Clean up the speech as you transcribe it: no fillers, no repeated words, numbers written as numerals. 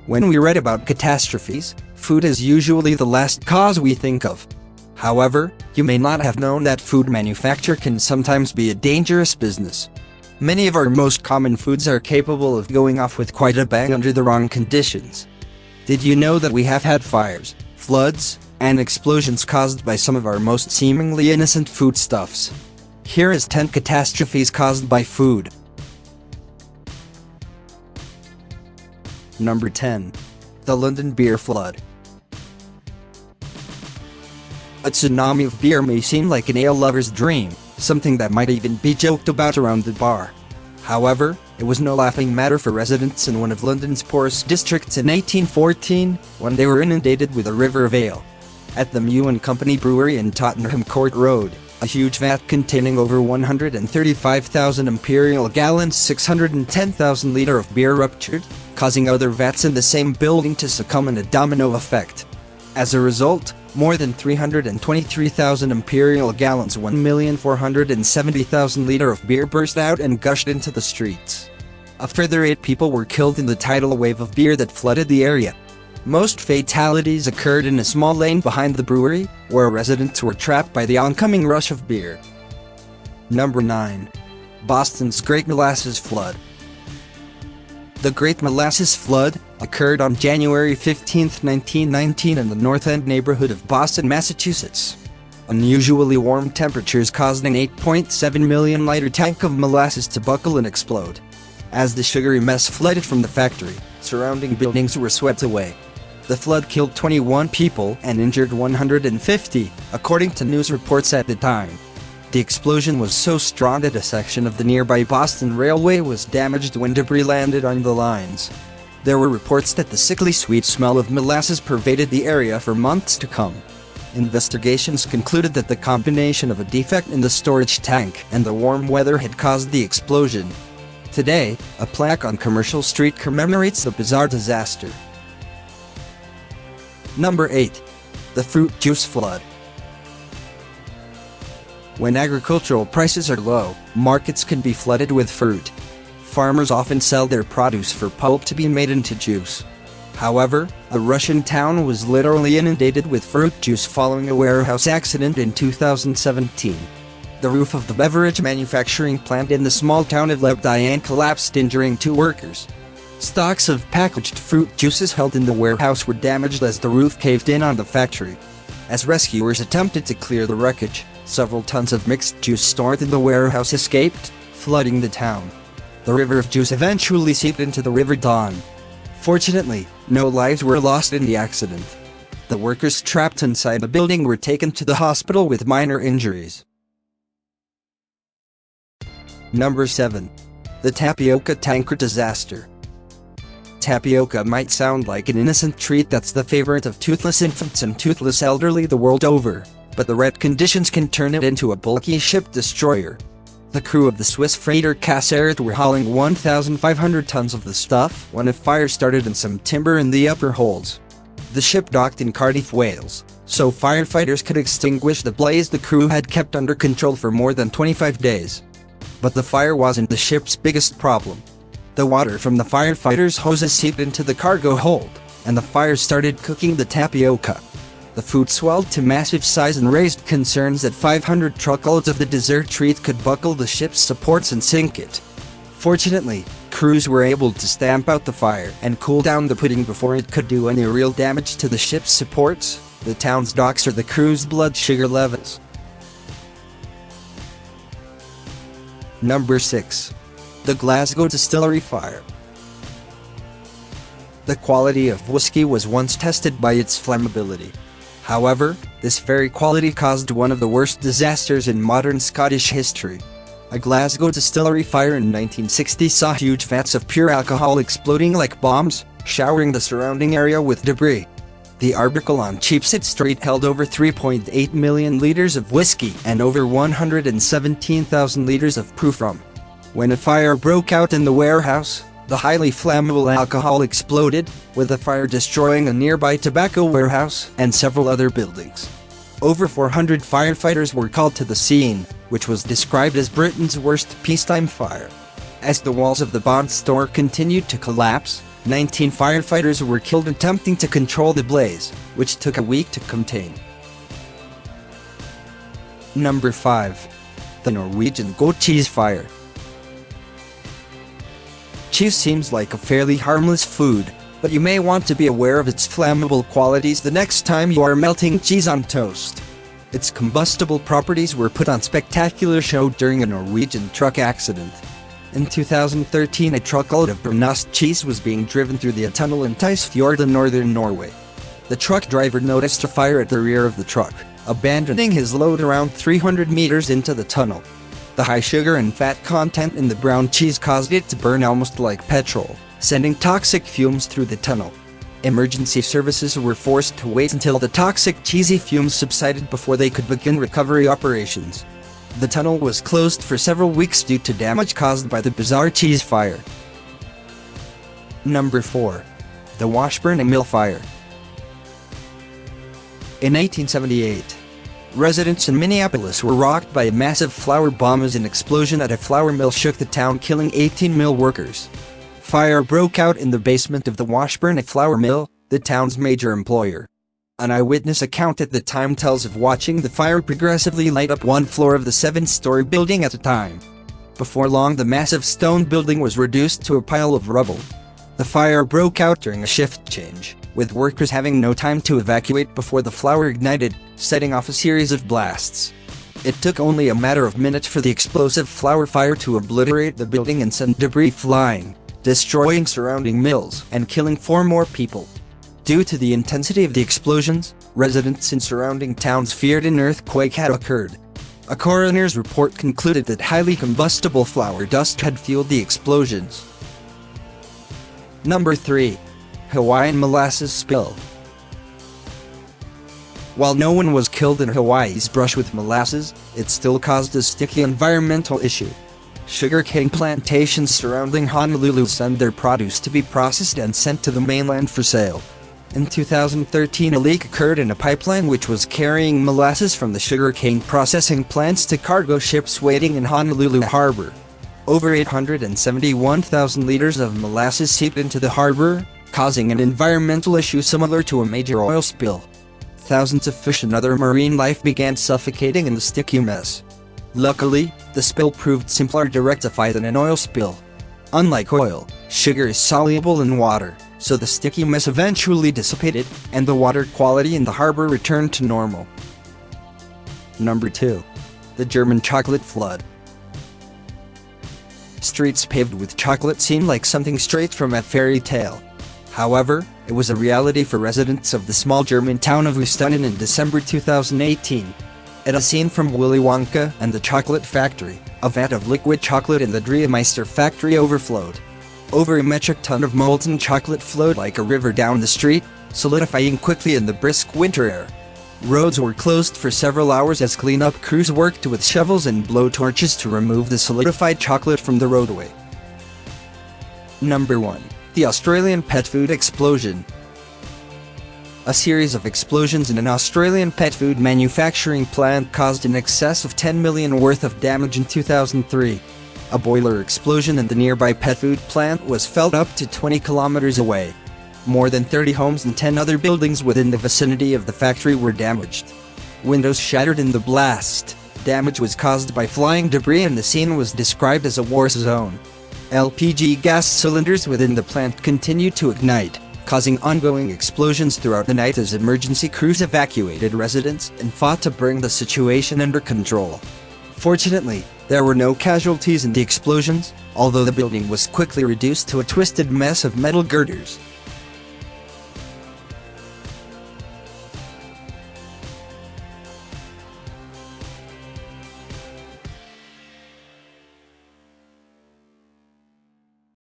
When we read about catastrophes, food is usually the last cause we think of. However, you may not have known that food manufacture can sometimes be a dangerous business. Many of our most common foods are capable of going off with quite a bang under the wrong conditions. Did you know that we have had fires, floods, and explosions caused by some of our most seemingly innocent foodstuffs? Here is 10 catastrophes caused by food. Number 10. The London Beer Flood. A tsunami of beer may seem like an ale lover's dream, something that might even be joked about around the bar. However, it was no laughing matter for residents in one of London's poorest districts in 1814, when they were inundated with a river of ale. At the Mew & Company Brewery in Tottenham Court Road, a huge vat containing over 135,000 imperial gallons, 610,000 litre of beer ruptured, causing other vats in the same building to succumb in a domino effect. As a result, more than 323,000 imperial gallons, 1,470,000 litre of beer burst out and gushed into the streets. A further 8 people were killed in the tidal wave of beer that flooded the area. Most fatalities occurred in a small lane behind the brewery, where residents were trapped by the oncoming rush of beer. Number 9. Boston's Great Molasses Flood. The Great Molasses Flood occurred on January 15, 1919 in the North End neighborhood of Boston, Massachusetts. Unusually warm temperatures caused an 8.7 million liter tank of molasses to buckle and explode. As the sugary mess flooded from the factory, surrounding buildings were swept away. The flood killed 21 people and injured 150, according to news reports at the time. The explosion was so strong that a section of the nearby Boston Railway was damaged when debris landed on the lines. There were reports that the sickly sweet smell of molasses pervaded the area for months to come. Investigations concluded that the combination of a defect in the storage tank and the warm weather had caused the explosion. Today, a plaque on Commercial Street commemorates the bizarre disaster. Number 8. The Fruit Juice Flood. When agricultural prices are low, markets can be flooded with fruit. Farmers often sell their produce for pulp to be made into juice. However, a Russian town was literally inundated with fruit juice following a warehouse accident in 2017. The roof of the beverage manufacturing plant in the small town of Lebedian collapsed, injuring 2 workers. Stocks of packaged fruit juices held in the warehouse were damaged as the roof caved in on the factory. As rescuers attempted to clear the wreckage, several tons of mixed juice stored in the warehouse escaped, flooding the town. The river of juice eventually seeped into the River Don. Fortunately, no lives were lost in the accident. The workers trapped inside the building were taken to the hospital with minor injuries. Number 7. The Tapioca Tanker Disaster. Tapioca might sound like an innocent treat that's the favorite of toothless infants and toothless elderly the world over, but the right conditions can turn it into a bulky ship destroyer. The crew of the Swiss freighter Casseret were hauling 1,500 tons of the stuff when a fire started in some timber in the upper holds. The ship docked in Cardiff, Wales, so firefighters could extinguish the blaze the crew had kept under control for more than 25 days. But the fire wasn't the ship's biggest problem. The water from the firefighters' hoses seeped into the cargo hold, and the fire started cooking the tapioca. The food swelled to massive size and raised concerns that 500 truckloads of the dessert treat could buckle the ship's supports and sink it. Fortunately, crews were able to stamp out the fire and cool down the pudding before it could do any real damage to the ship's supports, the town's docks, or the crew's blood sugar levels. Number 6. The Glasgow Distillery Fire. The quality of whiskey was once tested by its flammability. However, this very quality caused one of the worst disasters in modern Scottish history. A Glasgow distillery fire in 1960 saw huge vats of pure alcohol exploding like bombs, showering the surrounding area with debris. The article on Cheapside Street held over 3.8 million litres of whiskey and over 117,000 litres of proof rum. When a fire broke out in the warehouse, the highly flammable alcohol exploded, with the fire destroying a nearby tobacco warehouse and several other buildings. Over 400 firefighters were called to the scene, which was described as Britain's worst peacetime fire. As the walls of the Bond store continued to collapse, 19 firefighters were killed attempting to control the blaze, which took a week to contain. Number 5. The Norwegian goat cheese fire. Cheese seems like a fairly harmless food, but you may want to be aware of its flammable qualities the next time you are melting cheese on toast. Its combustible properties were put on spectacular show during a Norwegian truck accident. In 2013, a truckload of Brunost cheese was being driven through the tunnel in Tysfjord in northern Norway. The truck driver noticed a fire at the rear of the truck, abandoning his load around 300 meters into the tunnel. The high sugar and fat content in the brown cheese caused it to burn almost like petrol, sending toxic fumes through the tunnel. Emergency services were forced to wait until the toxic cheesy fumes subsided before they could begin recovery operations. The tunnel was closed for several weeks due to damage caused by the bizarre cheese fire. Number 4. The Washburn Mill Fire. In 1878, residents in Minneapolis were rocked by a massive flour bomb as an explosion at a flour mill shook the town, killing 18 mill workers. Fire broke out in the basement of the Washburn flour mill, the town's major employer. An eyewitness account at the time tells of watching the fire progressively light up one floor of the 7-story building at a time. Before long, the massive stone building was reduced to a pile of rubble. The fire broke out during a shift change, with workers having no time to evacuate before the flour ignited, setting off a series of blasts. It took only a matter of minutes for the explosive flour fire to obliterate the building and send debris flying, destroying surrounding mills and killing 4 more people. Due to the intensity of the explosions, residents in surrounding towns feared an earthquake had occurred. A coroner's report concluded that highly combustible flour dust had fueled the explosions. Number 3. Hawaiian molasses spill. While no one was killed in Hawaii's brush with molasses, it still caused a sticky environmental issue. Sugarcane plantations surrounding Honolulu send their produce to be processed and sent to the mainland for sale. In 2013, a leak occurred in a pipeline which was carrying molasses from the sugarcane processing plants to cargo ships waiting in Honolulu harbor. Over 871,000 liters of molasses seeped into the harbor, causing an environmental issue similar to a major oil spill. Thousands of fish and other marine life began suffocating in the sticky mess. Luckily, the spill proved simpler to rectify than an oil spill. Unlike oil, sugar is soluble in water, so the sticky mess eventually dissipated, and the water quality in the harbor returned to normal. Number 2. The German chocolate flood. Streets paved with chocolate seem like something straight from a fairy tale. However, it was a reality for residents of the small German town of Oostenden in December 2018. At a scene from Willy Wonka and the Chocolate Factory, a vat of liquid chocolate in the Dreameister factory overflowed. Over a metric ton of molten chocolate flowed like a river down the street, solidifying quickly in the brisk winter air. Roads were closed for several hours as cleanup crews worked with shovels and blowtorches to remove the solidified chocolate from the roadway. Number 1. The Australian pet food explosion. A series of explosions in an Australian pet food manufacturing plant caused in excess of $10 million worth of damage in 2003. A boiler explosion in the nearby pet food plant was felt up to 20 kilometers away. More than 30 homes and 10 other buildings within the vicinity of the factory were damaged. Windows shattered in the blast. Damage was caused by flying debris and the scene was described as a war zone. LPG gas cylinders within the plant continued to ignite, causing ongoing explosions throughout the night as emergency crews evacuated residents and fought to bring the situation under control. Fortunately, there were no casualties in the explosions, although the building was quickly reduced to a twisted mess of metal girders.